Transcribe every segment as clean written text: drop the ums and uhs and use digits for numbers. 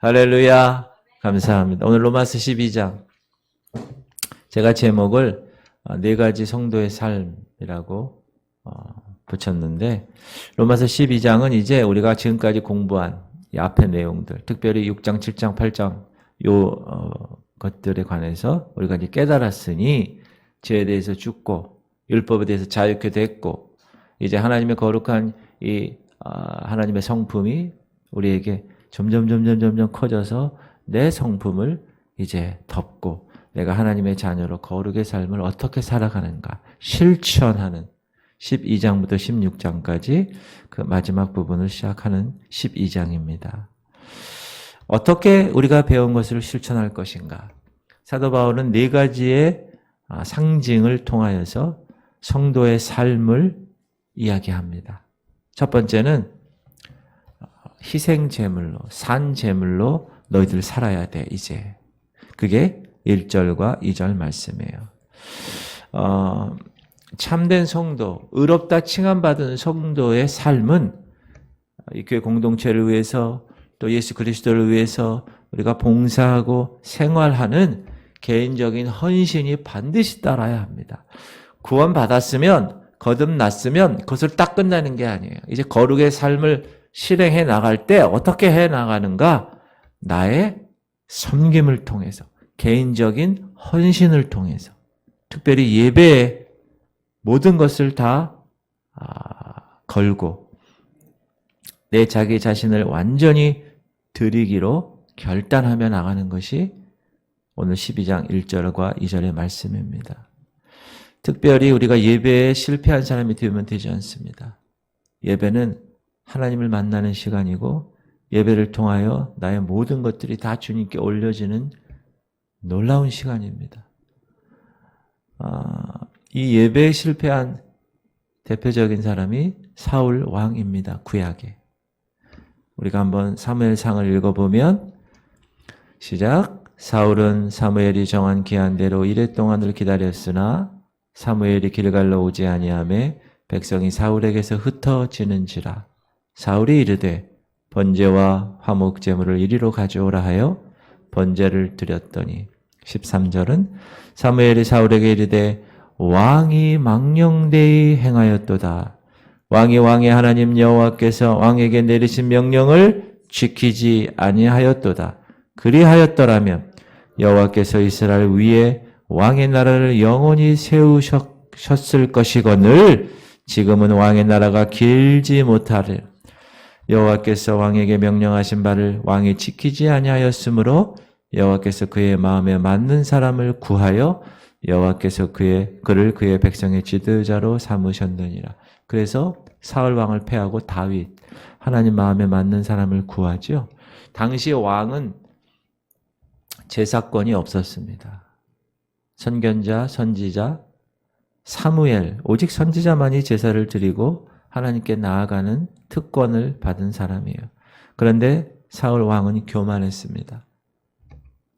할렐루야. 감사합니다. 오늘 로마서 12장. 제가 제목을 네 가지 성도의 삶이라고 붙였는데, 로마서 12장은 이제 우리가 지금까지 공부한 이 앞의 내용들, 특별히 6장, 7장, 8장 것들에 관해서 우리가 이제 깨달았으니 죄에 대해서 죽고 율법에 대해서 자유케 됐고, 이제 하나님의 거룩한 이 하나님의 성품이 우리에게 점점 커져서 내 성품을 이제 덮고 내가 하나님의 자녀로 거룩의 삶을 어떻게 살아가는가 실천하는 12장부터 16장까지 그 마지막 부분을 시작하는 12장입니다. 어떻게 우리가 배운 것을 실천할 것인가? 사도 바울은 네 가지의 상징을 통하여서 성도의 삶을 이야기합니다. 첫 번째는 희생제물로, 산제물로 너희들 살아야 돼, 이제. 그게 1절과 2절 말씀이에요. 참된 성도, 의롭다 칭함받은 성도의 삶은 이 교회 공동체를 위해서 또 예수 그리스도를 위해서 우리가 봉사하고 생활하는 개인적인 헌신이 반드시 따라야 합니다. 구원받았으면, 거듭났으면 그것을 딱 끝나는 게 아니에요. 이제 거룩의 삶을 실행해 나갈 때 어떻게 해 나가는가? 나의 섬김을 통해서, 개인적인 헌신을 통해서, 특별히 예배에 모든 것을 다 걸고 내 자기 자신을 완전히 드리기로 결단하며 나가는 것이 오늘 12장 1절과 2절의 말씀입니다. 특별히 우리가 예배에 실패한 사람이 되면 되지 않습니다. 예배는 하나님을 만나는 시간이고 예배를 통하여 나의 모든 것들이 다 주님께 올려지는 놀라운 시간입니다. 이 예배에 실패한 대표적인 사람이 사울 왕입니다. 구약에. 우리가 한번 사무엘상을 읽어보면 시작. 사울은 사무엘이 정한 기한대로 이레 동안을 기다렸으나 사무엘이 길갈로 오지 아니하며 백성이 사울에게서 흩어지는지라. 사울이 이르되 번제와 화목 제물을 이리로 가져오라 하여 번제를 드렸더니 13절은 사무엘이 사울에게 이르되 왕이 망령되이 행하였도다. 왕이 왕의 하나님 여호와께서 왕에게 내리신 명령을 지키지 아니하였도다. 그리하였더라면 여호와께서 이스라엘 위에 왕의 나라를 영원히 세우셨을 것이거늘 지금은 왕의 나라가 길지 못하리. 여호와께서 왕에게 명령하신 바를 왕이 지키지 아니하였으므로 여호와께서 그의 마음에 맞는 사람을 구하여 여호와께서 그를 그의 백성의 지도자로 삼으셨느니라. 그래서 사울 왕을 패하고 다윗, 하나님 마음에 맞는 사람을 구하죠. 당시 왕은 제사권이 없었습니다. 선견자, 선지자, 사무엘, 오직 선지자만이 제사를 드리고 하나님께 나아가는 특권을 받은 사람이에요. 그런데 사울 왕은 교만했습니다.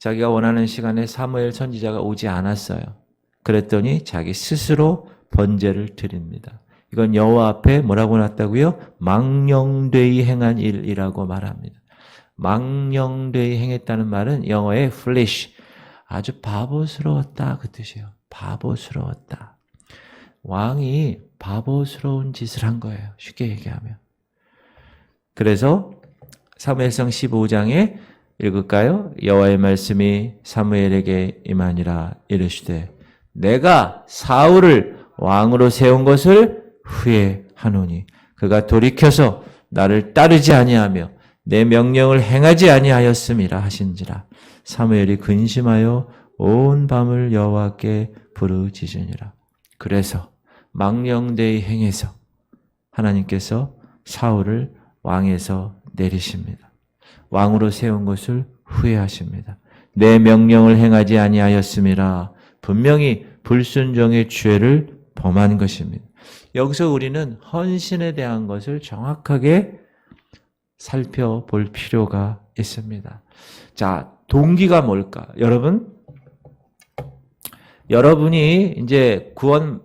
자기가 원하는 시간에 사무엘 선지자가 오지 않았어요. 그랬더니 자기 스스로 번제를 드립니다. 이건 여호와 앞에 뭐라고 놨다고요? 망령되이 행한 일이라고 말합니다. 망령되이 행했다는 말은 영어의 foolish, 아주 바보스러웠다 그 뜻이에요. 바보스러웠다. 왕이 바보스러운 짓을 한 거예요. 쉽게 얘기하면. 그래서 사무엘상 15장에 읽을까요? 여호와의 말씀이 사무엘에게 임하니라 이르시되 내가 사울을 왕으로 세운 것을 후회하노니 그가 돌이켜서 나를 따르지 아니하며 내 명령을 행하지 아니하였음이라 하신지라. 사무엘이 근심하여 온 밤을 여호와께 부르짖으니라. 그래서 망령되이 행해서 하나님께서 사울을 왕에서 내리십니다. 왕으로 세운 것을 후회하십니다. 내 명령을 행하지 아니하였음이라. 분명히 불순종의 죄를 범한 것입니다. 여기서 우리는 헌신에 대한 것을 정확하게 살펴볼 필요가 있습니다. 자, 동기가 뭘까? 여러분이 이제 구원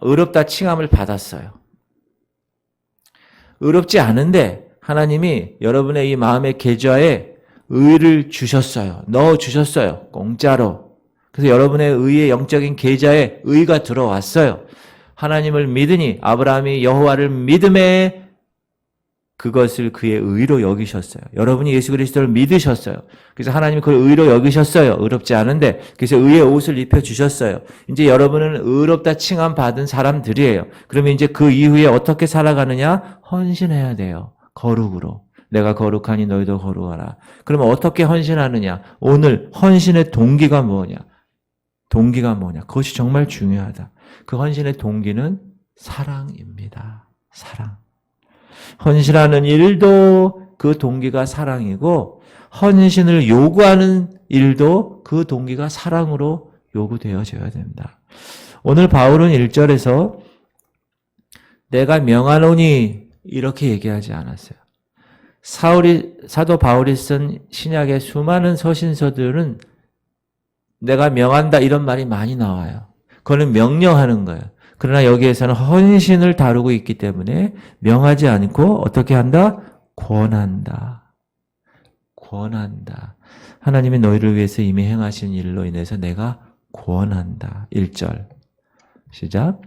의롭다 칭함을 받았어요. 의롭지 않은데 하나님이 여러분의 이 마음의 계좌에 의를 주셨어요. 넣어주셨어요. 공짜로. 그래서 여러분의 의의 영적인 계좌에 의가 들어왔어요. 하나님을 믿으니 아브라함이 여호와를 믿음에 그것을 그의 의로 여기셨어요. 여러분이 예수 그리스도를 믿으셨어요. 그래서 하나님이 그걸 의로 여기셨어요. 의롭지 않은데. 그래서 의의 옷을 입혀주셨어요. 이제 여러분은 의롭다 칭함 받은 사람들이에요. 그러면 이제 그 이후에 어떻게 살아가느냐? 헌신해야 돼요. 거룩으로. 내가 거룩하니 너희도 거룩하라. 그러면 어떻게 헌신하느냐? 오늘 헌신의 동기가 뭐냐? 동기가 뭐냐? 그것이 정말 중요하다. 그 헌신의 동기는 사랑입니다. 사랑. 헌신하는 일도 그 동기가 사랑이고 헌신을 요구하는 일도 그 동기가 사랑으로 요구되어져야 됩니다. 오늘 바울은 1절에서 내가 명하노니 이렇게 얘기하지 않았어요. 사도 바울이 쓴 신약의 수많은 서신서들은 내가 명한다 이런 말이 많이 나와요. 그거는 명령하는 거예요. 그러나 여기에서는 헌신을 다루고 있기 때문에 명하지 않고 어떻게 한다? 권한다. 권한다. 하나님이 너희를 위해서 이미 행하신 일로 인해서 내가 권한다. 1절. 시작.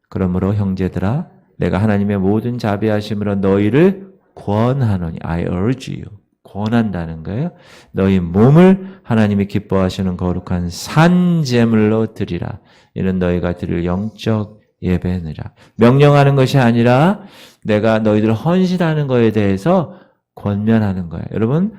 그러므로 형제들아 내가 하나님의 모든 자비하심으로 너희를 권하노니 I urge you. 권한다는 거예요. 너희 몸을 하나님이 기뻐하시는 거룩한 산제물로 드리라. 이는 너희가 드릴 영적 예배니라. 명령하는 것이 아니라 내가 너희들 헌신하는 것에 대해서 권면하는 거예요. 여러분,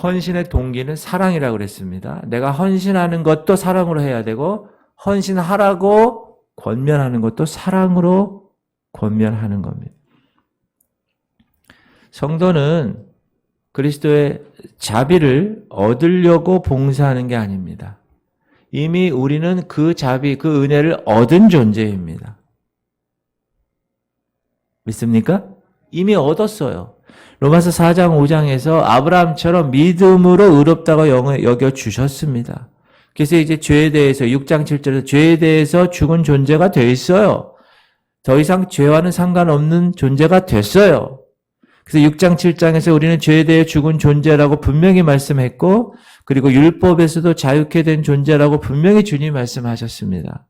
헌신의 동기는 사랑이라고 그랬습니다. 내가 헌신하는 것도 사랑으로 해야 되고 헌신하라고 권면하는 것도 사랑으로 권면하는 겁니다. 성도는 그리스도의 자비를 얻으려고 봉사하는 게 아닙니다. 이미 우리는 그 자비, 그 은혜를 얻은 존재입니다. 믿습니까? 이미 얻었어요. 로마서 4장 5장에서 아브라함처럼 믿음으로 의롭다고 여겨주셨습니다. 그래서 이제 죄에 대해서 6장 7절에서 죄에 대해서 죽은 존재가 돼 있어요. 더 이상 죄와는 상관없는 존재가 됐어요. 그래서 6장 7장에서 우리는 죄에 대해 죽은 존재라고 분명히 말씀했고 그리고 율법에서도 자유케 된 존재라고 분명히 주님이 말씀하셨습니다.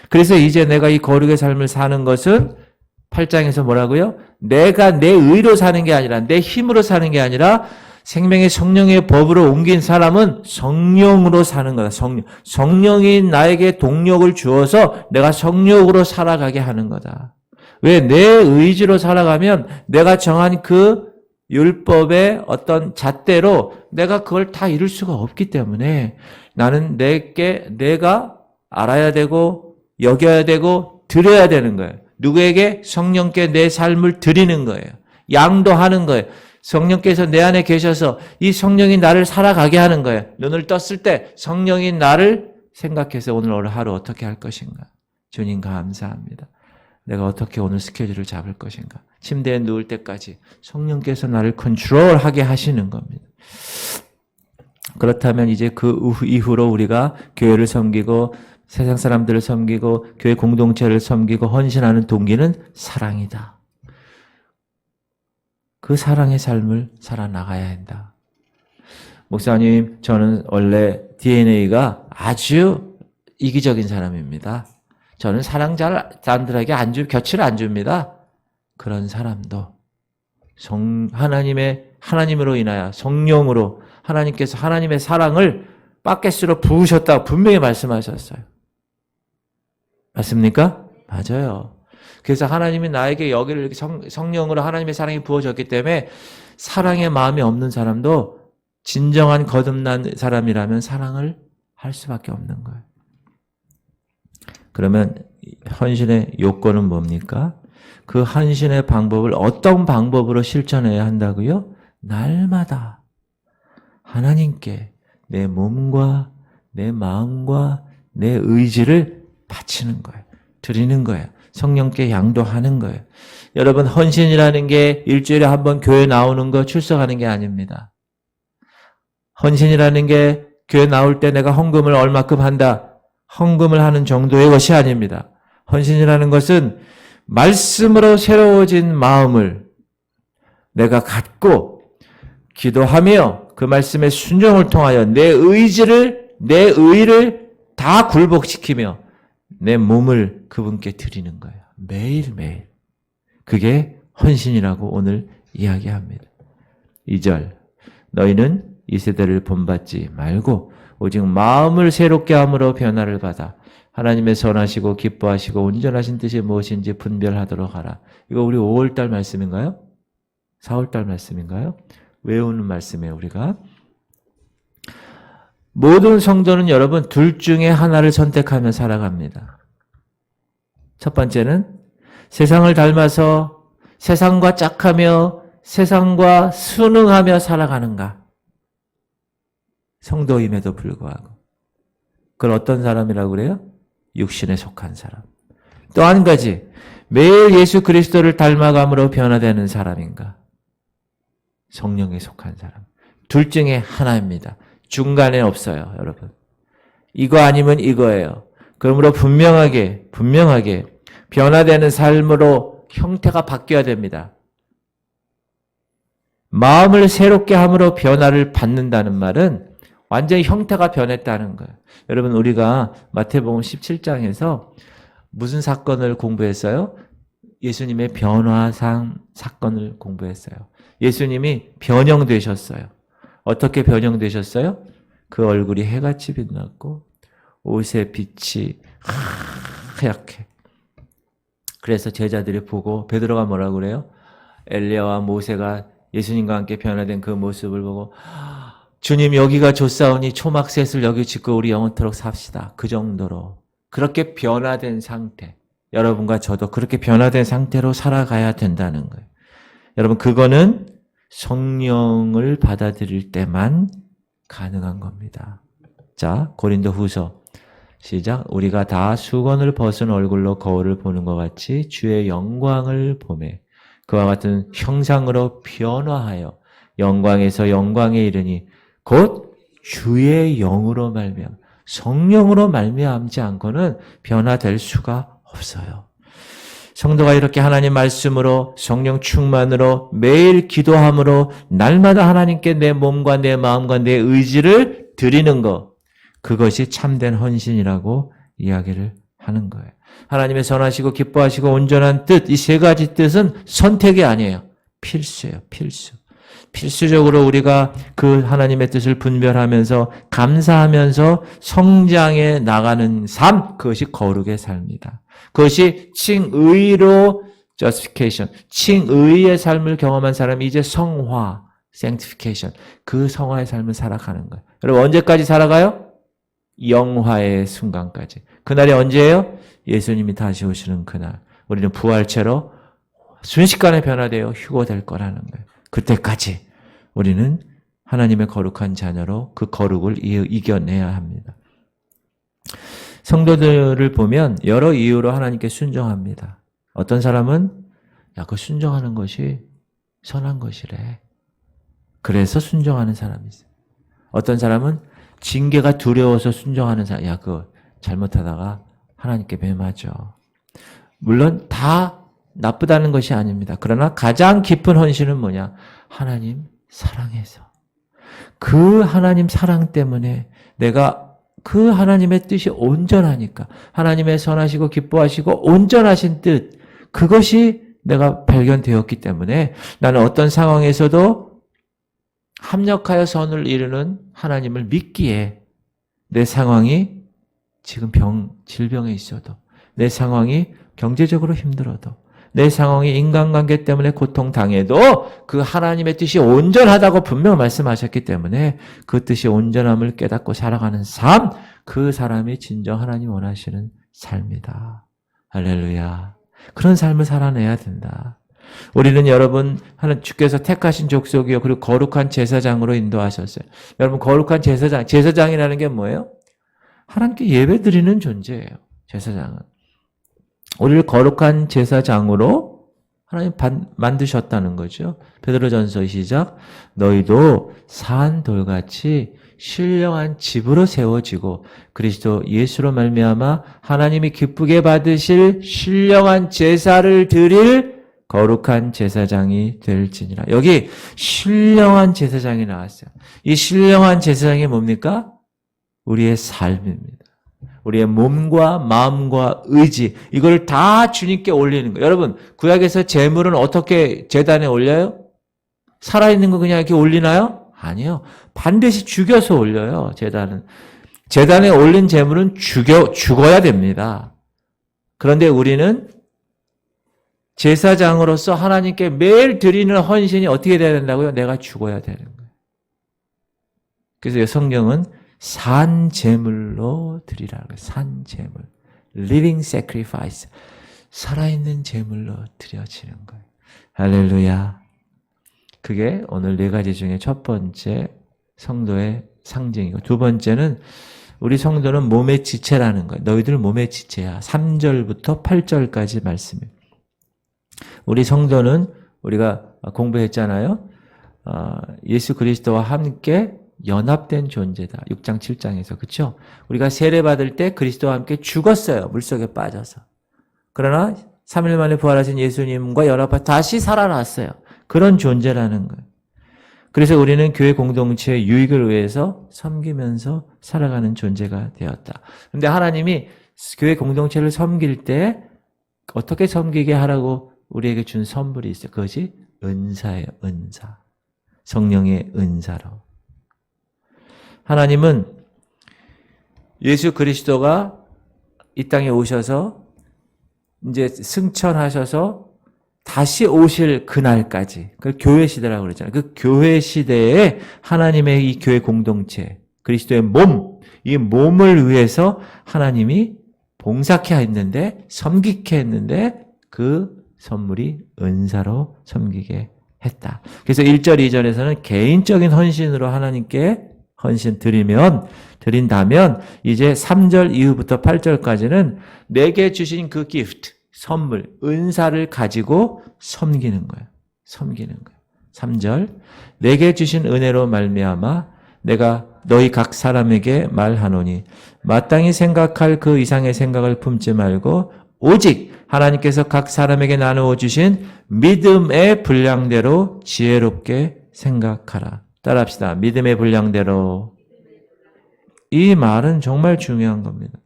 그래서 이제 내가 이 거룩의 삶을 사는 것은 8장에서 뭐라고요? 내가 내 의로 사는 게 아니라 내 힘으로 사는 게 아니라 생명의 성령의 법으로 옮긴 사람은 성령으로 사는 거다. 성령이 나에게 동력을 주어서 내가 성령으로 살아가게 하는 거다. 왜? 내 의지로 살아가면 내가 정한 그 율법의 어떤 잣대로 내가 그걸 다 이룰 수가 없기 때문에 나는 내가 알아야 되고 여겨야 되고 드려야 되는 거예요. 누구에게? 성령께 내 삶을 드리는 거예요. 양도하는 거예요. 성령께서 내 안에 계셔서 이 성령이 나를 살아가게 하는 거예요. 눈을 떴을 때 성령이 나를 생각해서 오늘 하루 어떻게 할 것인가. 주님 감사합니다. 내가 어떻게 오늘 스케줄을 잡을 것인가. 침대에 누울 때까지 성령께서 나를 컨트롤하게 하시는 겁니다. 그렇다면 이제 그 이후로 우리가 교회를 섬기고 세상 사람들을 섬기고 교회 공동체를 섬기고 헌신하는 동기는 사랑이다. 그 사랑의 삶을 살아나가야 한다. 목사님, 저는 원래 DNA가 아주 이기적인 사람입니다. 저는 사람들에게 곁을 안 줍니다. 그런 사람도 하나님으로 인하여 성령으로 하나님께서 하나님의 사랑을 바켓으로 부으셨다고 분명히 말씀하셨어요. 맞습니까? 맞아요. 그래서 하나님이 나에게 여기를 성령으로 하나님의 사랑이 부어졌기 때문에 사랑의 마음이 없는 사람도 진정한 거듭난 사람이라면 사랑을 할 수밖에 없는 거예요. 그러면 헌신의 요건은 뭡니까? 그 헌신의 방법을 어떤 방법으로 실천해야 한다고요? 날마다 하나님께 내 몸과 내 마음과 내 의지를 바치는 거예요. 드리는 거예요. 성령께 양도하는 거예요. 여러분, 헌신이라는 게 일주일에 한 번 교회 나오는 거 출석하는 게 아닙니다. 헌신이라는 게 교회 나올 때 내가 헌금을 얼마큼 한다. 헌금을 하는 정도의 것이 아닙니다. 헌신이라는 것은 말씀으로 새로워진 마음을 내가 갖고 기도하며 그 말씀의 순종을 통하여 내 의를 다 굴복시키며 내 몸을 그분께 드리는 거예요. 매일매일. 그게 헌신이라고 오늘 이야기합니다. 2절. 너희는 이 세대를 본받지 말고 오직 마음을 새롭게 함으로 변화를 받아 하나님의 선하시고 기뻐하시고 온전하신 뜻이 무엇인지 분별하도록 하라. 이거 우리 5월달 말씀인가요? 4월달 말씀인가요? 외우는 말씀이에요, 우리가. 모든 성도는 여러분 둘 중에 하나를 선택하며 살아갑니다. 첫 번째는 세상을 닮아서 세상과 짝하며 세상과 순응하며 살아가는가? 성도임에도 불구하고. 그걸 어떤 사람이라고 그래요? 육신에 속한 사람. 또 한 가지, 매일 예수 그리스도를 닮아감으로 변화되는 사람인가? 성령에 속한 사람. 둘 중에 하나입니다. 중간에 없어요, 여러분. 이거 아니면 이거예요. 그러므로 분명하게 변화되는 삶으로 형태가 바뀌어야 됩니다. 마음을 새롭게 함으로 변화를 받는다는 말은 완전히 형태가 변했다는 거예요. 여러분, 우리가 마태복음 17장에서 무슨 사건을 공부했어요? 예수님의 변화상 사건을 공부했어요. 예수님이 변형되셨어요. 어떻게 변형되셨어요? 그 얼굴이 해같이 빛났고 옷의 빛이 하얗게. 그래서 제자들이 보고 베드로가 뭐라고 그래요? 엘리야와 모세가 예수님과 함께 변화된 그 모습을 보고 주님 여기가 좋사오니 초막셋을 여기 짓고 우리 영원토록 삽시다. 그 정도로 그렇게 변화된 상태. 여러분과 저도 그렇게 변화된 상태로 살아가야 된다는 거예요. 여러분 그거는 성령을 받아들일 때만 가능한 겁니다. 자, 고린도후서 시작. 우리가 다 수건을 벗은 얼굴로 거울을 보는 것 같이 주의 영광을 보매 그와 같은 형상으로 변화하여 영광에서 영광에 이르니 곧 주의 영으로 말미암아 성령으로 말미암지 않고는 변화될 수가 없어요. 성도가 이렇게 하나님 말씀으로 성령 충만으로 매일 기도함으로 날마다 하나님께 내 몸과 내 마음과 내 의지를 드리는 것, 그것이 참된 헌신이라고 이야기를 하는 거예요. 하나님의 선하시고 기뻐하시고 온전한 뜻, 이 세 가지 뜻은 선택이 아니에요. 필수예요. 필수. 필수적으로 우리가 그 하나님의 뜻을 분별하면서 감사하면서 성장해 나가는 삶, 그것이 거룩의 삶이다. 그것이 칭의로 justification, 칭의의 삶을 경험한 사람이 이제 성화, sanctification, 그 성화의 삶을 살아가는 거예요. 여러분 언제까지 살아가요? 영화의 순간까지. 그날이 언제예요? 예수님이 다시 오시는 그날. 우리는 부활체로 순식간에 변화되어 휴거될 거라는 거예요. 그때까지 우리는 하나님의 거룩한 자녀로 그 거룩을 이겨내야 합니다. 성도들을 보면 여러 이유로 하나님께 순종합니다. 어떤 사람은 그 순종하는 것이 선한 것이래. 그래서 순종하는 사람이 있어요. 어떤 사람은 징계가 두려워서 순종하는 사람. 그거 잘못하다가 하나님께 매맞죠. 물론 다 나쁘다는 것이 아닙니다. 그러나 가장 깊은 헌신은 뭐냐? 하나님 사랑해서. 그 하나님 사랑 때문에 내가 그 하나님의 뜻이 온전하니까 하나님의 선하시고 기뻐하시고 온전하신 뜻, 그것이 내가 발견되었기 때문에 나는 어떤 상황에서도 합력하여 선을 이루는 하나님을 믿기에 내 상황이 지금 질병에 있어도 내 상황이 경제적으로 힘들어도 내 상황이 인간관계 때문에 고통당해도 그 하나님의 뜻이 온전하다고 분명 말씀하셨기 때문에 그 뜻이 온전함을 깨닫고 살아가는 삶, 그 사람이 진정 하나님 원하시는 삶이다. 할렐루야. 그런 삶을 살아내야 된다. 우리는 여러분 주께서 택하신 족속이요 그리고 거룩한 제사장으로 인도하셨어요. 여러분 거룩한 제사장이라는 게 뭐예요? 하나님께 예배드리는 존재예요. 제사장은. 우리를 거룩한 제사장으로 하나님 만드셨다는 거죠. 베드로전서 시작. 너희도 산 돌같이 신령한 집으로 세워지고 그리스도 예수로 말미암아 하나님이 기쁘게 받으실 신령한 제사를 드릴 거룩한 제사장이 될지니라. 여기 신령한 제사장이 나왔어요. 이 신령한 제사장이 뭡니까? 우리의 삶입니다. 우리의 몸과 마음과 의지, 이걸 다 주님께 올리는 거예요. 여러분, 구약에서 제물은 어떻게 제단에 올려요? 살아있는 거 그냥 이렇게 올리나요? 아니요. 반드시 죽여서 올려요, 제단은. 제단에 올린 제물은 죽어야 됩니다. 그런데 우리는 제사장으로서 하나님께 매일 드리는 헌신이 어떻게 돼야 된다고요? 내가 죽어야 되는 거예요. 그래서 성경은 산 제물로 드리라고 해요. 산 제물. living sacrifice. 살아있는 제물로 드려지는 거예요. 할렐루야. 그게 오늘 네 가지 중에 첫 번째 성도의 상징이고, 두 번째는 우리 성도는 몸의 지체라는 거예요. 너희들 몸의 지체야. 3절부터 8절까지 말씀이에요. 우리 성도는 우리가 공부했잖아요. 예수 그리스도와 함께 연합된 존재다. 6장 7장에서. 그렇죠? 우리가 세례받을 때 그리스도와 함께 죽었어요. 물속에 빠져서. 그러나 3일 만에 부활하신 예수님과 연합해 다시 살아났어요. 그런 존재라는 거예요. 그래서 우리는 교회 공동체의 유익을 위해서 섬기면서 살아가는 존재가 되었다. 그런데 하나님이 교회 공동체를 섬길 때 어떻게 섬기게 하라고 우리에게 준 선물이 있어요. 그것이 은사예요. 은사. 성령의 은사로. 하나님은 예수 그리스도가 이 땅에 오셔서 이제 승천하셔서 다시 오실 그날까지, 그 교회 시대라고 그러잖아요. 그 교회 시대에 하나님의 이 교회 공동체, 그리스도의 몸, 이 몸을 위해서 하나님이 봉사케 했는데, 섬기게 했는데 그 선물이 은사로 섬기게 했다. 그래서 1절, 2절에서는 개인적인 헌신으로 하나님께 헌신 드린다면 이제 3절 이후부터 8절까지는 내게 주신 그 기프트, 선물, 은사를 가지고 섬기는 거예요. 섬기는 거예요. 3절, 내게 주신 은혜로 말미암아 내가 너희 각 사람에게 말하노니 마땅히 생각할 그 이상의 생각을 품지 말고 오직 하나님께서 각 사람에게 나누어 주신 믿음의 분량대로 지혜롭게 생각하라. 따라합시다. 믿음의 분량대로. 이 말은 정말 중요한 겁니다.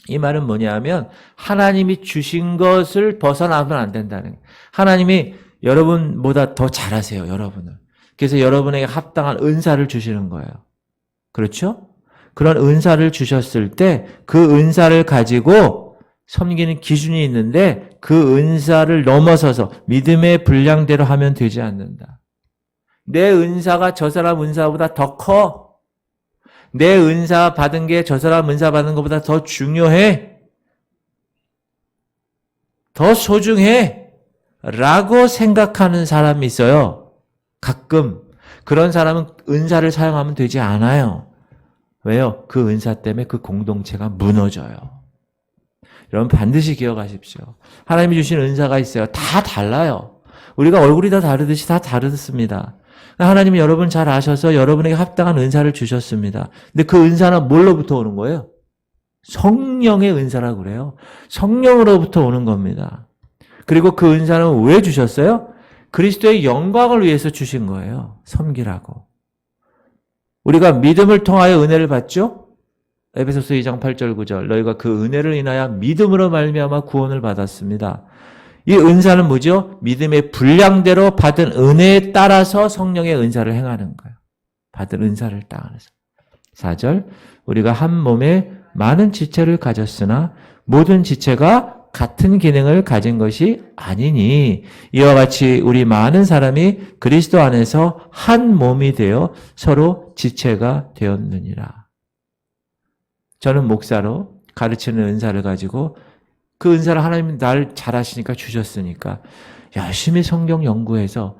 이 말은 뭐냐면 하나님이 주신 것을 벗어나면 안 된다는 거예요. 하나님이 여러분보다 더 잘하세요. 여러분을. 그래서 여러분에게 합당한 은사를 주시는 거예요. 그렇죠? 그런 은사를 주셨을 때 그 은사를 가지고 섬기는 기준이 있는데 그 은사를 넘어서서 믿음의 분량대로 하면 되지 않는다. 내 은사가 저 사람 은사보다 더 커. 내 은사 받은 게 저 사람 은사 받은 것보다 더 중요해. 더 소중해. 라고 생각하는 사람이 있어요. 가끔. 그런 사람은 은사를 사용하면 되지 않아요. 왜요? 그 은사 때문에 그 공동체가 무너져요. 여러분 반드시 기억하십시오. 하나님이 주신 은사가 있어요. 다 달라요. 우리가 얼굴이 다 다르듯이 다 다르습니다. 하나님이 여러분 잘 아셔서 여러분에게 합당한 은사를 주셨습니다. 근데 그 은사는 뭘로부터 오는 거예요? 성령의 은사라고 그래요. 성령으로부터 오는 겁니다. 그리고 그 은사는 왜 주셨어요? 그리스도의 영광을 위해서 주신 거예요. 섬기라고. 우리가 믿음을 통하여 은혜를 받죠? 에베소서 2장 8절 9절 너희가 그 은혜를 인하여 믿음으로 말미암아 구원을 받았습니다. 이 은사는 뭐죠? 믿음의 분량대로 받은 은혜에 따라서 성령의 은사를 행하는 거예요. 받은 은사를 따라서. 4절 우리가 한 몸에 많은 지체를 가졌으나 모든 지체가 같은 기능을 가진 것이 아니니 이와 같이 우리 많은 사람이 그리스도 안에서 한 몸이 되어 서로 지체가 되었느니라. 저는 목사로 가르치는 은사를 가지고 그 은사를 하나님이 날 잘하시니까 주셨으니까 열심히 성경 연구해서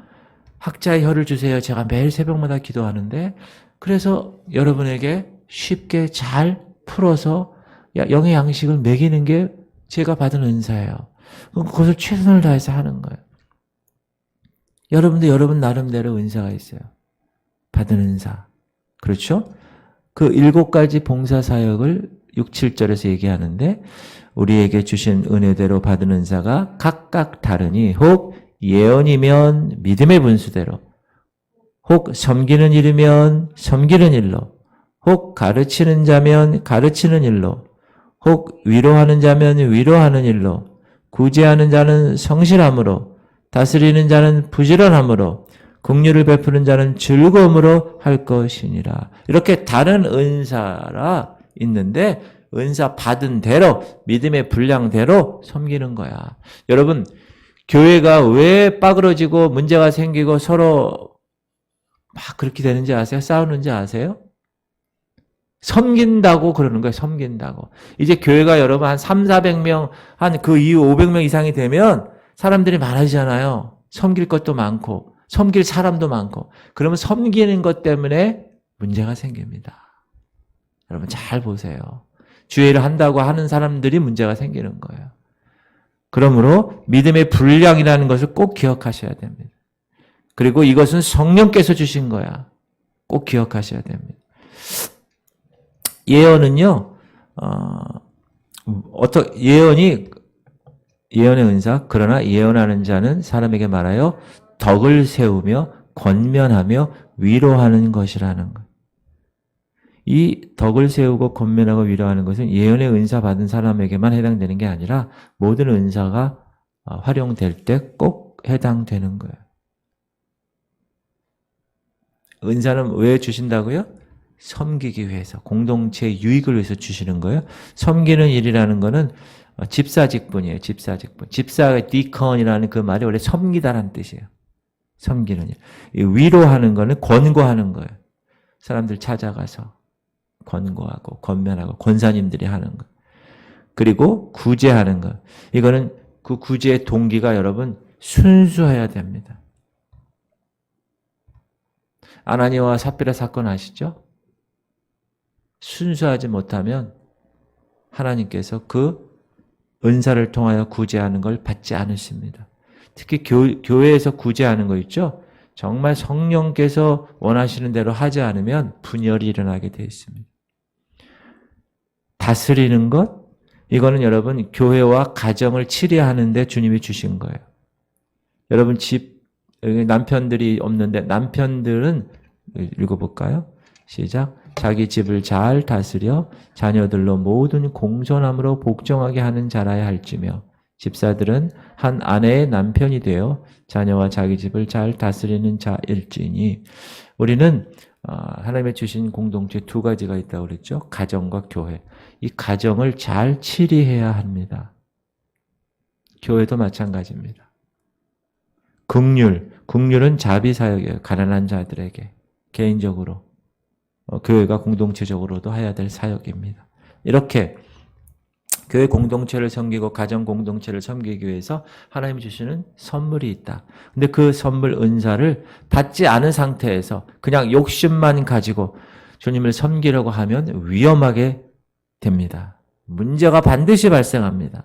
학자의 혀를 주세요. 제가 매일 새벽마다 기도하는데 그래서 여러분에게 쉽게 잘 풀어서 영의 양식을 먹이는 게 제가 받은 은사예요. 그것을 최선을 다해서 하는 거예요. 여러분도 여러분 나름대로 은사가 있어요. 받은 은사. 그렇죠? 그 7가지 봉사 사역을 6, 7절에서 얘기하는데 우리에게 주신 은혜대로 받은 은사가 각각 다르니 혹 예언이면 믿음의 분수대로 혹 섬기는 일이면 섬기는 일로 혹 가르치는 자면 가르치는 일로 혹 위로하는 자면 위로하는 일로 구제하는 자는 성실함으로 다스리는 자는 부지런함으로 긍휼을 베푸는 자는 즐거움으로 할 것이니라. 이렇게 다른 은사라 있는데 은사 받은 대로 믿음의 분량대로 섬기는 거야. 여러분 교회가 왜 빠그러지고 문제가 생기고 서로 막 그렇게 되는지 아세요? 싸우는지 아세요? 섬긴다고 그러는 거예요. 섬긴다고. 이제 교회가 여러분 한 3, 400명 한 그 이후 500명 이상이 되면 사람들이 많아지잖아요. 섬길 것도 많고 섬길 사람도 많고 그러면 섬기는 것 때문에 문제가 생깁니다. 여러분 잘 보세요. 주의를 한다고 하는 사람들이 문제가 생기는 거예요. 그러므로 믿음의 분량이라는 것을 꼭 기억하셔야 됩니다. 그리고 이것은 성령께서 주신 거야. 꼭 기억하셔야 됩니다. 예언은요, 예언의 은사, 그러나 예언하는 자는 사람에게 말하여 덕을 세우며 권면하며 위로하는 것이라는 것. 이 덕을 세우고 권면하고 위로하는 것은 예언의 은사 받은 사람에게만 해당되는 게 아니라 모든 은사가 활용될 때 꼭 해당되는 거예요. 은사는 왜 주신다고요? 섬기기 위해서, 공동체의 유익을 위해서 주시는 거예요. 섬기는 일이라는 거는 집사직분이에요. 집사직분. 집사의 디컨이라는 그 말이 원래 섬기다라는 뜻이에요. 섬기는 일. 위로하는 거는 권고하는 거예요. 사람들 찾아가서 권고하고 권면하고 권사님들이 하는 거. 그리고 구제하는 거. 이거는 그 구제의 동기가 여러분 순수해야 됩니다. 아나니아와 삽비라 사건 아시죠? 순수하지 못하면 하나님께서 그 은사를 통하여 구제하는 걸 받지 않으십니다. 특히 교회에서 구제하는 거 있죠? 정말 성령께서 원하시는 대로 하지 않으면 분열이 일어나게 되어 있습니다. 다스리는 것, 이거는 여러분 교회와 가정을 치리하는 데 주님이 주신 거예요. 여러분 여기 남편들이 없는데 남편들은 읽어볼까요? 시작. 자기 집을 잘 다스려 자녀들로 모든 공손함으로 복종하게 하는 자라야 할지며 집사들은 한 아내의 남편이 되어 자녀와 자기 집을 잘 다스리는 자일지니 우리는 하나님의 주신 공동체 두 가지가 있다고 그랬죠. 가정과 교회. 이 가정을 잘 치리해야 합니다. 교회도 마찬가지입니다. 긍휼은 자비사역이에요. 가난한 자들에게 개인적으로 교회가 공동체적으로도 해야 될 사역입니다. 이렇게 교회 공동체를 섬기고 가정 공동체를 섬기기 위해서 하나님이 주시는 선물이 있다. 근데 그 선물 은사를 받지 않은 상태에서 그냥 욕심만 가지고 주님을 섬기려고 하면 위험하게 됩니다. 문제가 반드시 발생합니다.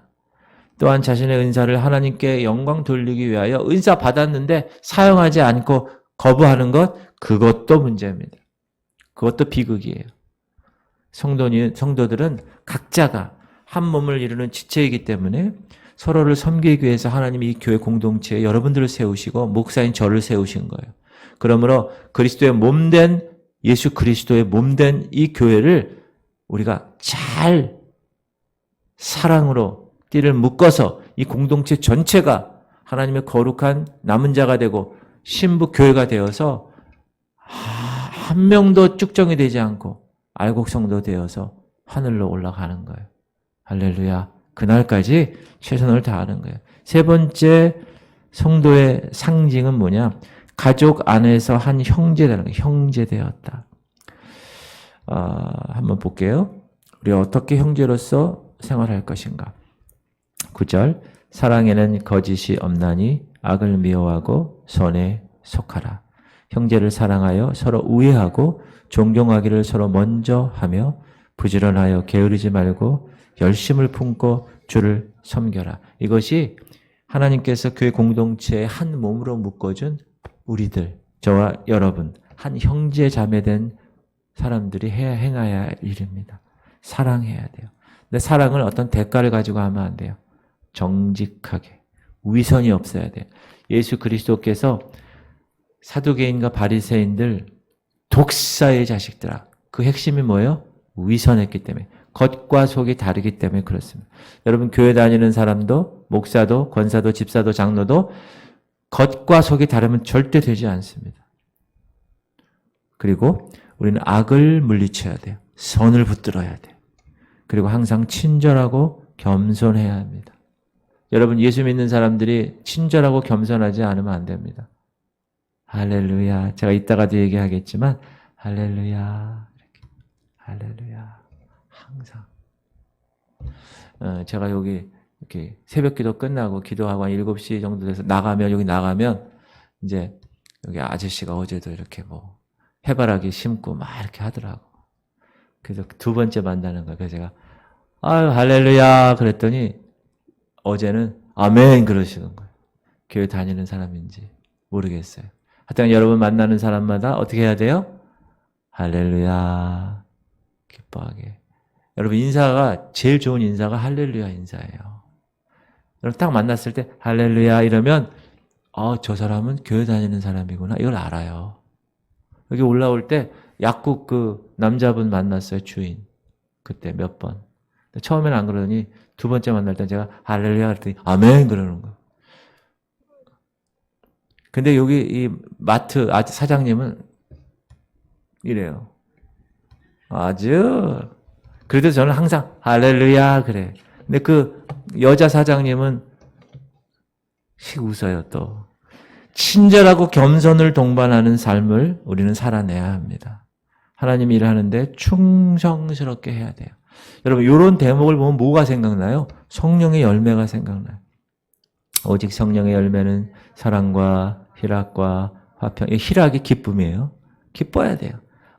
또한 자신의 은사를 하나님께 영광 돌리기 위하여 은사 받았는데 사용하지 않고 거부하는 것, 그것도 문제입니다. 그것도 비극이에요. 성도들은 각자가 한 몸을 이루는 지체이기 때문에 서로를 섬기기 위해서 하나님이 이 교회 공동체에 여러분들을 세우시고 목사인 저를 세우신 거예요. 그러므로 그리스도의 몸된 예수 그리스도의 몸된 이 교회를 우리가 잘 사랑으로 띠를 묶어서 이 공동체 전체가 하나님의 거룩한 남은 자가 되고 신부 교회가 되어서 한 명도 쭉정이 되지 않고 알곡성도 되어서 하늘로 올라가는 거예요. 할렐루야. 그날까지 최선을 다하는 거예요. 세 번째 성도의 상징은 뭐냐? 가족 안에서 한 형제되는 거예요. 형제되었다. 한번 볼게요. 우리 어떻게 형제로서 생활할 것인가? 9절 사랑에는 거짓이 없나니 악을 미워하고 선에 속하라. 형제를 사랑하여 서로 우애하고 존경하기를 서로 먼저 하며 부지런하여 게으르지 말고 열심을 품고 주를 섬겨라. 이것이 하나님께서 교회 공동체의 한 몸으로 묶어준 우리들, 저와 여러분, 한 형제 자매된 사람들이 행해야 할 일입니다. 사랑해야 돼요. 근데 사랑을 어떤 대가를 가지고 하면 안 돼요. 정직하게. 위선이 없어야 돼요. 예수 그리스도께서 사두개인과 바리새인들 독사의 자식들아. 그 핵심이 뭐예요? 위선했기 때문에. 겉과 속이 다르기 때문에 그렇습니다. 여러분 교회 다니는 사람도 목사도 권사도 집사도 장로도 겉과 속이 다르면 절대 되지 않습니다. 그리고 우리는 악을 물리쳐야 돼요. 선을 붙들어야 돼요. 그리고 항상 친절하고 겸손해야 합니다. 여러분 예수 믿는 사람들이 친절하고 겸손하지 않으면 안 됩니다. 할렐루야. 제가 이따가도 얘기하겠지만 할렐루야. 이렇게. 할렐루야. 항상. 제가 여기 이렇게 새벽 기도 끝나고 기도하고 한 7시 정도 돼서 여기 나가면 이제 여기 아저씨가 어제도 이렇게 뭐 해바라기 심고 막 이렇게 하더라고. 그래서 두 번째 만나는 거예요. 그래서 제가 아유 할렐루야 그랬더니 어제는 아멘 그러시는 거예요. 교회 다니는 사람인지 모르겠어요. 하여튼 여러분 만나는 사람마다 어떻게 해야 돼요? 할렐루야 기뻐하게. 여러분 인사가 제일 좋은 인사가 할렐루야 인사예요. 여러분 딱 만났을 때 할렐루야 이러면 저 사람은 교회 다니는 사람이구나 이걸 알아요. 여기 올라올 때 약국 그 남자분 만났어요. 주인. 그때 몇 번. 처음에는 안 그러더니 두 번째 만날 때 제가 할렐루야 그랬더니 아멘 그러는 거예요. 근데 여기 이 마트 사장님은 이래요. 아주. 그래도 저는 항상 할렐루야 그래. 근데 그 여자 사장님은 씩 웃어요 또. 친절하고 겸손을 동반하는 삶을 우리는 살아내야 합니다. 하나님이 일하는데 충성스럽게 해야 돼요. 여러분 이런 대목을 보면 뭐가 생각나요? 성령의 열매가 생각나요. 오직 성령의 열매는 사랑과 희락과 화평. 희락이 기쁨이에요. 기뻐야 돼요.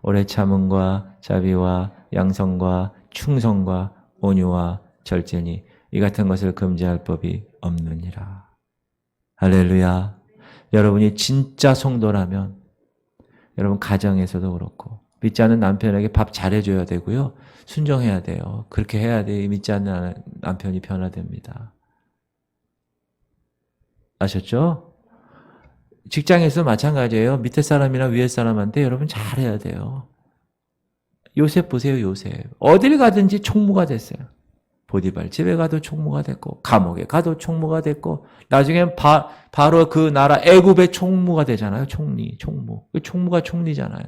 오래 참음과 자비와 양성과 충성과 온유와 절제니 이 같은 것을 금지할 법이 없느니라. 할렐루야. 여러분이 진짜 성도라면 여러분 가정에서도 그렇고 믿지 않는 남편에게 밥 잘해줘야 되고요. 순종해야 돼요. 그렇게 해야 돼. 믿지 않는 남편이 변화됩니다. 아셨죠? 직장에서 마찬가지예요. 밑에 사람이나 위에 사람한테 여러분 잘해야 돼요. 요셉 보세요. 요셉. 어딜 가든지 총무가 됐어요. 보디발 집에 가도 총무가 됐고 감옥에 가도 총무가 됐고 나중엔 바로 그 나라 애굽의 총무가 되잖아요. 총무. 총무가 총리잖아요.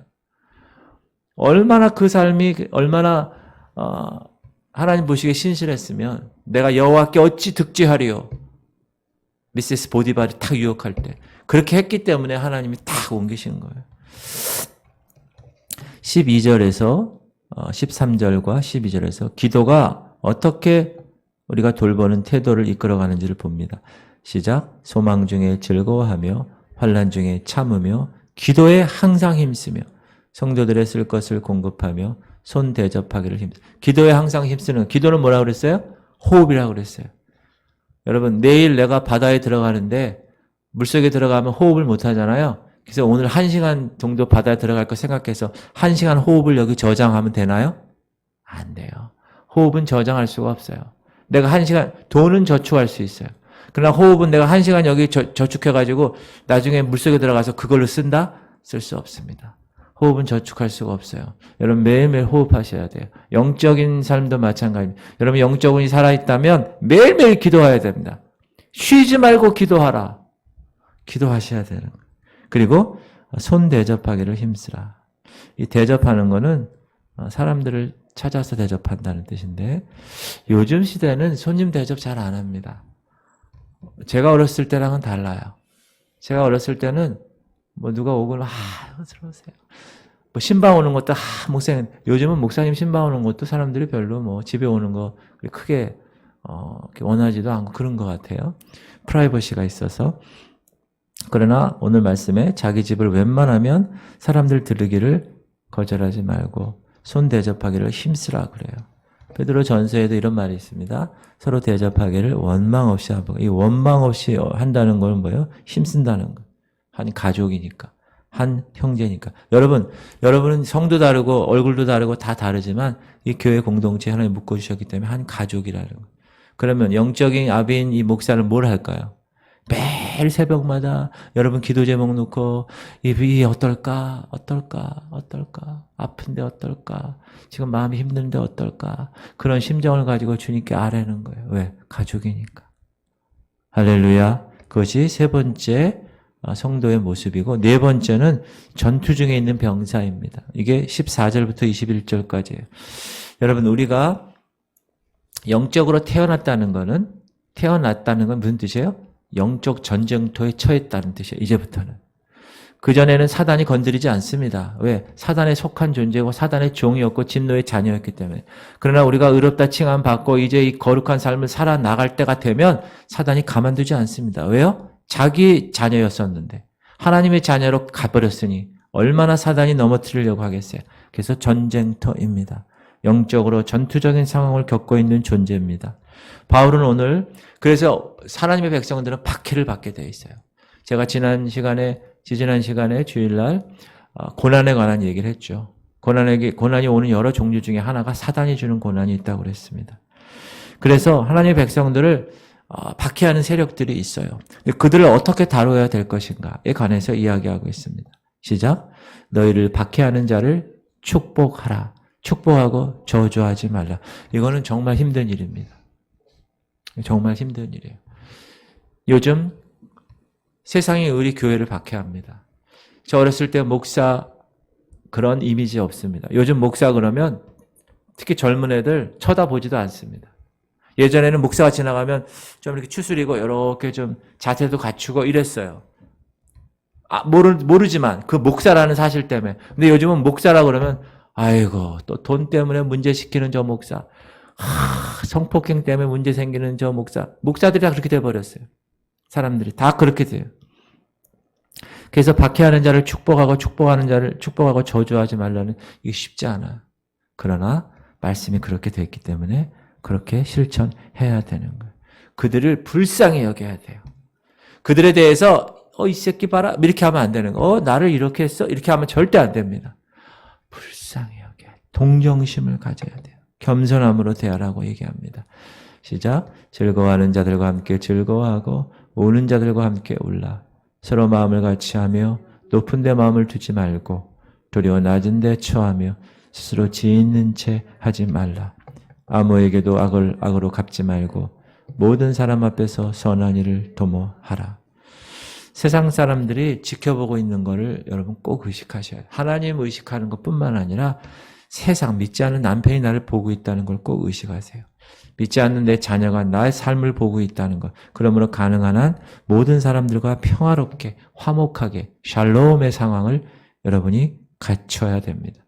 얼마나 그 삶이 얼마나 하나님 보시기에 신실했으면 내가 여호와께 어찌 득죄하리요. 미세스 보디발이 탁 유혹할 때 그렇게 했기 때문에 하나님이 탁 옮기신 거예요. 12절에서 13절과 12절에서 기도가 어떻게 우리가 돌보는 태도를 이끌어가는지를 봅니다. 시작. 소망 중에 즐거워하며 환난 중에 참으며 기도에 항상 힘쓰며 성도들의 쓸 것을 공급하며 손 대접하기를 힘쓰. 기도에 항상 힘쓰는. 기도는 뭐라고 그랬어요? 호흡이라고 그랬어요. 여러분 내일 내가 바다에 들어가는데 물속에 들어가면 호흡을 못 하잖아요. 그래서 오늘 1시간 정도 바다에 들어갈 거 생각해서 1시간 호흡을 여기 저장하면 되나요? 안 돼요. 호흡은 저장할 수가 없어요. 내가 1시간, 돈은 저축할 수 있어요. 그러나 호흡은 내가 1시간 여기 저축해가지고 나중에 물속에 들어가서 그걸로 쓴다? 쓸 수 없습니다. 호흡은 저축할 수가 없어요. 여러분 매일매일 호흡하셔야 돼요. 영적인 삶도 마찬가지입니다. 여러분 영적인이 살아있다면 매일매일 기도해야 됩니다. 쉬지 말고 기도하라. 기도하셔야 되는 거예요. 그리고 손 대접하기를 힘쓰라. 이 대접하는 거는 사람들을 찾아서 대접한다는 뜻인데 요즘 시대는 손님 대접 잘 안 합니다. 제가 어렸을 때랑은 달라요. 제가 어렸을 때는 뭐 누가 오고 들어오세요. 뭐 신방 오는 것도 목사님 요즘은 목사님 신방 오는 것도 사람들이 별로 뭐 집에 오는 거 크게 원하지도 않고 그런 것 같아요. 프라이버시가 있어서. 그러나 오늘 말씀에 자기 집을 웬만하면 사람들 들으기를 거절하지 말고 손 대접하기를 힘쓰라 그래요. 베드로 전서에도 이런 말이 있습니다. 서로 대접하기를 원망 없이 하고 이 원망 없이 한다는 건 뭐예요? 힘쓴다는 거. 한 가족이니까. 한 형제니까. 여러분은 성도 다르고 얼굴도 다르고 다 다르지만 이 교회 공동체에 하나님 묶어주셨기 때문에 한 가족이라는 거예요. 그러면 영적인 아비인 이 목사는 뭘 할까요? 매일 새벽마다 여러분 기도 제목 놓고 이 어떨까? 아픈데 어떨까? 지금 마음이 힘든데 어떨까? 그런 심정을 가지고 주님께 아뢰는 거예요. 왜? 가족이니까. 할렐루야. 그것이 세 번째 성도의 모습이고, 네 번째는 전투 중에 있는 병사입니다. 이게 14절부터 21절까지예요. 여러분, 우리가 영적으로 태어났다는 건 무슨 뜻이에요? 영적 전쟁터에 처했다는 뜻이에요. 이제부터는. 그전에는 사단이 건드리지 않습니다. 왜? 사단에 속한 존재고 사단의 종이었고 진노의 자녀였기 때문에. 그러나 우리가 의롭다 칭함 받고 이제 이 거룩한 삶을 살아나갈 때가 되면 사단이 가만두지 않습니다. 왜요? 자기 자녀였었는데 하나님의 자녀로 가버렸으니 얼마나 사단이 넘어뜨리려고 하겠어요. 그래서 전쟁터입니다. 영적으로 전투적인 상황을 겪고 있는 존재입니다. 바울은 오늘 그래서 하나님의 백성들은 박해를 받게 되어 있어요. 제가 지지난 시간에 주일날 고난에 관한 얘기를 했죠. 고난이 오는 여러 종류 중에 하나가 사단이 주는 고난이 있다고 그랬습니다. 그래서 하나님의 백성들을 박해하는 세력들이 있어요. 그들을 어떻게 다뤄야 될 것인가에 관해서 이야기하고 있습니다. 시작. 너희를 박해하는 자를 축복하라. 축복하고 저주하지 말라. 이거는 정말 힘든 일입니다. 정말 힘든 일이에요. 요즘 세상이 우리 교회를 박해합니다. 저 어렸을 때 목사 그런 이미지 없습니다. 요즘 목사 그러면 특히 젊은 애들 쳐다보지도 않습니다. 예전에는 목사가 지나가면 좀 이렇게 추스리고 이렇게 좀 자세도 갖추고 이랬어요. 모르지만 그 목사라는 사실 때문에. 근데 요즘은 목사라 그러면 아이고 또 돈 때문에 문제 시키는 저 목사. 성폭행 때문에 문제 생기는 저 목사. 목사들이 다 그렇게 돼버렸어요. 사람들이 다 그렇게 돼요. 그래서 박해하는 자를 축복하고 축복하는 자를 축복하고 저주하지 말라는 이게 쉽지 않아요. 그러나 말씀이 그렇게 됐기 때문에 그렇게 실천해야 되는 거예요. 그들을 불쌍히 여겨야 돼요. 그들에 대해서 이 새끼 봐라 이렇게 하면 안 되는 거예요. 나를 이렇게 했어? 이렇게 하면 절대 안 됩니다. 불쌍히 여겨야 돼요. 동정심을 가져야 돼요. 겸손함으로 대하라고 얘기합니다. 시작. 즐거워하는 자들과 함께 즐거워하고 우는 자들과 함께 울라. 서로 마음을 같이 하며 높은 데 마음을 두지 말고 도리어 낮은 데 처하며 스스로 지혜 있는 채 하지 말라. 아무에게도 악을 악으로 갚지 말고 모든 사람 앞에서 선한 일을 도모하라. 세상 사람들이 지켜보고 있는 거를 여러분 꼭 의식하셔야 돼요. 하나님 의식하는 것뿐만 아니라 세상 믿지 않는 남편이 나를 보고 있다는 걸 꼭 의식하세요. 믿지 않는 내 자녀가 나의 삶을 보고 있다는 것. 그러므로 가능한 한 모든 사람들과 평화롭게 화목하게 샬롬의 상황을 여러분이 갖춰야 됩니다.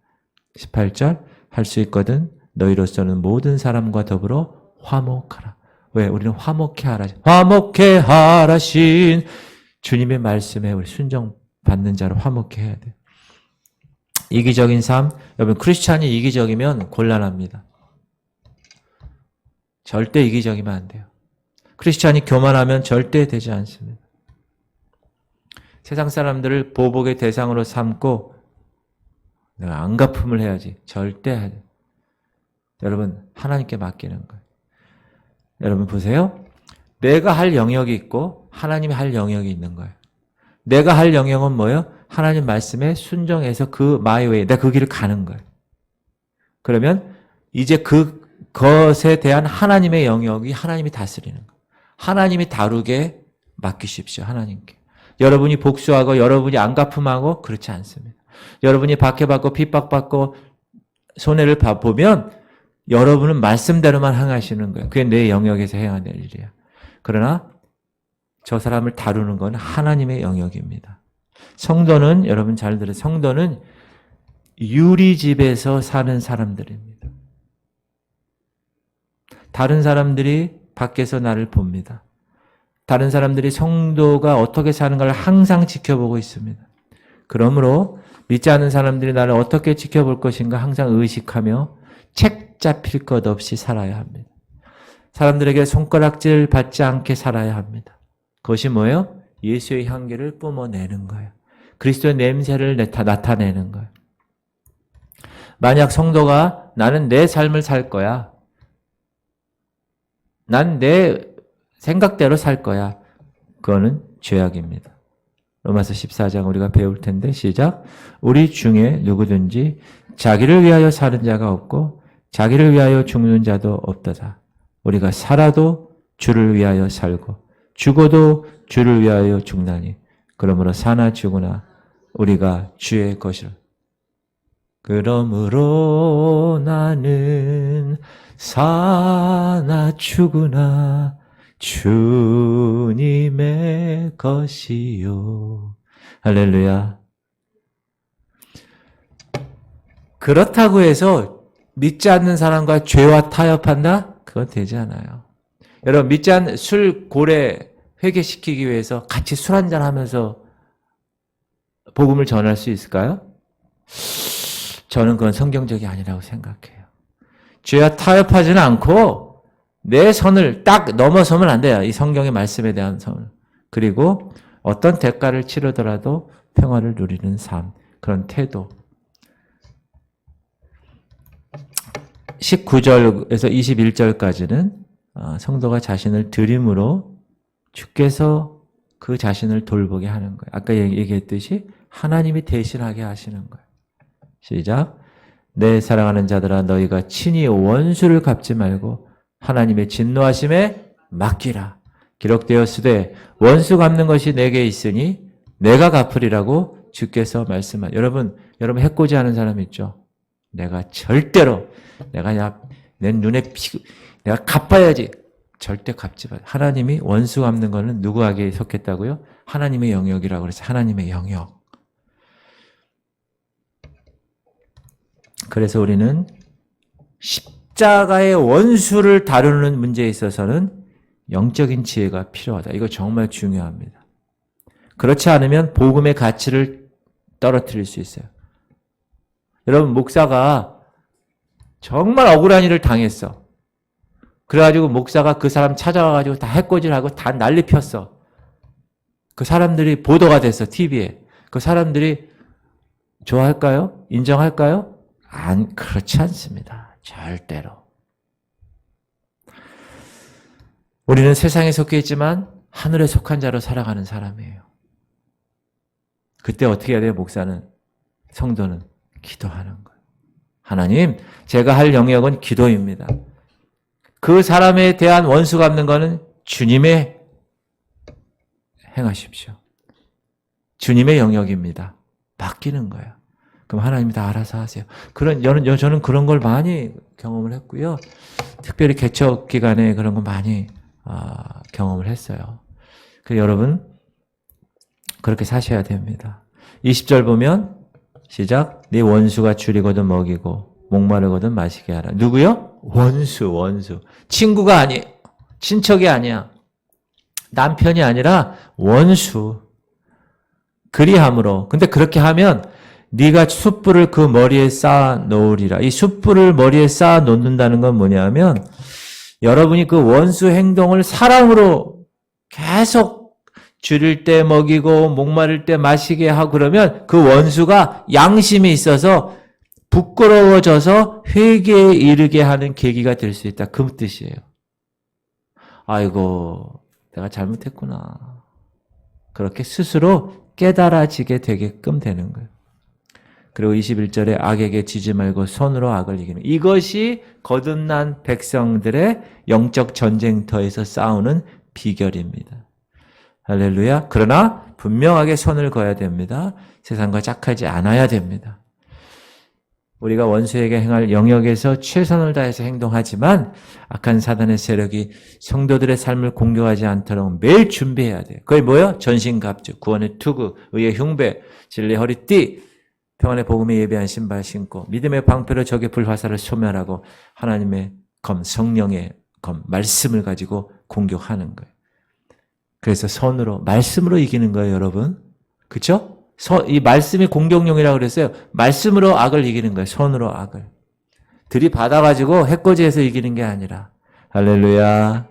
18절 할 수 있거든 너희로서는 모든 사람과 더불어 화목하라. 왜? 우리는 화목해 하라신 주님의 말씀에 우리 순종받는 자로 화목해 해야 돼요. 이기적인 삶, 여러분 크리스찬이 이기적이면 곤란합니다. 절대 이기적이면 안 돼요. 크리스찬이 교만하면 절대 되지 않습니다. 세상 사람들을 보복의 대상으로 삼고 내가 안갚음을 해야지. 절대 해야 돼요. 여러분 하나님께 맡기는 거예요. 여러분 보세요. 내가 할 영역이 있고 하나님이 할 영역이 있는 거예요. 내가 할 영역은 뭐예요? 하나님 말씀에 순종해서 그 my way, 내가 그 길을 가는 거예요. 그러면 이제 그것에 대한 하나님의 영역이 하나님이 다스리는 거예요. 하나님이 다루게 맡기십시오. 하나님께. 여러분이 복수하고 여러분이 안갚음하고 그렇지 않습니다. 여러분이 박해받고 핍박받고 손해를 보면 여러분은 말씀대로만 행하시는 거예요. 그게 내 영역에서 해야 될 일이야. 그러나 저 사람을 다루는 건 하나님의 영역입니다. 성도는 여러분 잘 들으세요. 성도는 유리집에서 사는 사람들입니다. 다른 사람들이 밖에서 나를 봅니다. 다른 사람들이 성도가 어떻게 사는가를 항상 지켜보고 있습니다. 그러므로 믿지 않는 사람들이 나를 어떻게 지켜볼 것인가 항상 의식하며 책 잡힐 것 없이 살아야 합니다. 사람들에게 손가락질 받지 않게 살아야 합니다. 그것이 뭐예요? 예수의 향기를 뿜어내는 거예요. 그리스도의 냄새를 나타내는 거예요. 만약 성도가 나는 내 삶을 살 거야. 난 내 생각대로 살 거야. 그거는 죄악입니다. 로마서 14장 우리가 배울 텐데 시작. 우리 중에 누구든지 자기를 위하여 사는 자가 없고 자기를 위하여 죽는 자도 없도다. 우리가 살아도 주를 위하여 살고 죽어도 주를 위하여 죽나니 그러므로 사나 죽으나 우리가 주의 것이라. 그러므로 나는 사나 죽으나 주님의 것이요. 할렐루야. 그렇다고 해서 믿지 않는 사람과 죄와 타협한다? 그건 되지 않아요. 여러분 믿지 않는 술 고래 회개시키기 위해서 같이 술 한잔 하면서 복음을 전할 수 있을까요? 저는 그건 성경적이 아니라고 생각해요. 죄와 타협하지는 않고 내 선을 딱 넘어서면 안 돼요. 이 성경의 말씀에 대한 선을. 그리고 어떤 대가를 치르더라도 평화를 누리는 삶, 그런 태도. 19절에서 21절까지는 성도가 자신을 드림으로 주께서 그 자신을 돌보게 하는 거예요. 아까 얘기했듯이 하나님이 대신하게 하시는 거예요. 시작. 내 사랑하는 자들아 너희가 친히 원수를 갚지 말고 하나님의 진노하심에 맡기라. 기록되었으되 원수 갚는 것이 내게 있으니 내가 갚으리라고 주께서 말씀하셨다. 여러분 해코지하는 사람 있죠? 내가 절대로 내가 내 눈에 내가 갚아야지. 절대 갚지 마. 하나님이 원수 갚는 거는 누구에게 속했다고요? 하나님의 영역이라고 그래서 하나님의 영역. 그래서 우리는 십자가의 원수를 다루는 문제에 있어서는 영적인 지혜가 필요하다. 이거 정말 중요합니다. 그렇지 않으면 복음의 가치를 떨어뜨릴 수 있어요. 여러분 목사가 정말 억울한 일을 당했어. 그래가지고 목사가 그 사람 찾아와가지고 다 해코지하고 다 난리 폈어. 그 사람들이 보도가 됐어, TV에. 그 사람들이 좋아할까요? 인정할까요? 그렇지 않습니다. 절대로. 우리는 세상에 속해 있지만 하늘에 속한 자로 살아가는 사람이에요. 그때 어떻게 해야 돼요, 목사는? 성도는 기도하는 거예요. 하나님, 제가 할 영역은 기도입니다. 그 사람에 대한 원수 갚는 거는 주님의 행하십시오. 주님의 영역입니다. 맡기는 거예요. 그럼 하나님이 다 알아서 하세요. 저는 그런 걸 많이 경험을 했고요. 특별히 개척 기간에 그런 거 많이 경험을 했어요. 그래서 여러분 그렇게 사셔야 됩니다. 20절 보면 시작. 네 원수가 줄이거든 먹이고 목마르거든 마시게 하라. 누구요? 원수. 친구가 아니, 친척이 아니야. 남편이 아니라 원수. 그리함으로. 근데 그렇게 하면 네가 숯불을 그 머리에 쌓아 놓으리라. 이 숯불을 머리에 쌓아 놓는다는 건 뭐냐면 여러분이 그 원수 행동을 사랑으로 계속 줄일 때 먹이고 목마를 때 마시게 하고 그러면 그 원수가 양심이 있어서 부끄러워져서 회개에 이르게 하는 계기가 될 수 있다. 그 뜻이에요. 아이고, 내가 잘못했구나. 그렇게 스스로 깨달아지게 되게끔 되는 거예요. 그리고 21절에 악에게 지지 말고 손으로 악을 이기는. 이것이 거듭난 백성들의 영적 전쟁터에서 싸우는 비결입니다. 할렐루야. 그러나 분명하게 손을 그어야 됩니다. 세상과 짝하지 않아야 됩니다. 우리가 원수에게 행할 영역에서 최선을 다해서 행동하지만 악한 사단의 세력이 성도들의 삶을 공격하지 않도록 매일 준비해야 돼요. 그게 뭐예요? 전신갑주, 구원의 투구, 의의 흉배, 진리의 허리띠, 평안의 복음에 예배한 신발 신고 믿음의 방패로 적의 불화살을 소멸하고 하나님의 검, 성령의 검, 말씀을 가지고 공격하는 거예요. 그래서 손으로, 말씀으로 이기는 거예요, 여러분. 그렇죠? 이 말씀이 공격용이라고 그랬어요. 말씀으로 악을 이기는 거예요. 손으로 악을. 들이받아가지고 해코지해서 이기는 게 아니라. 할렐루야.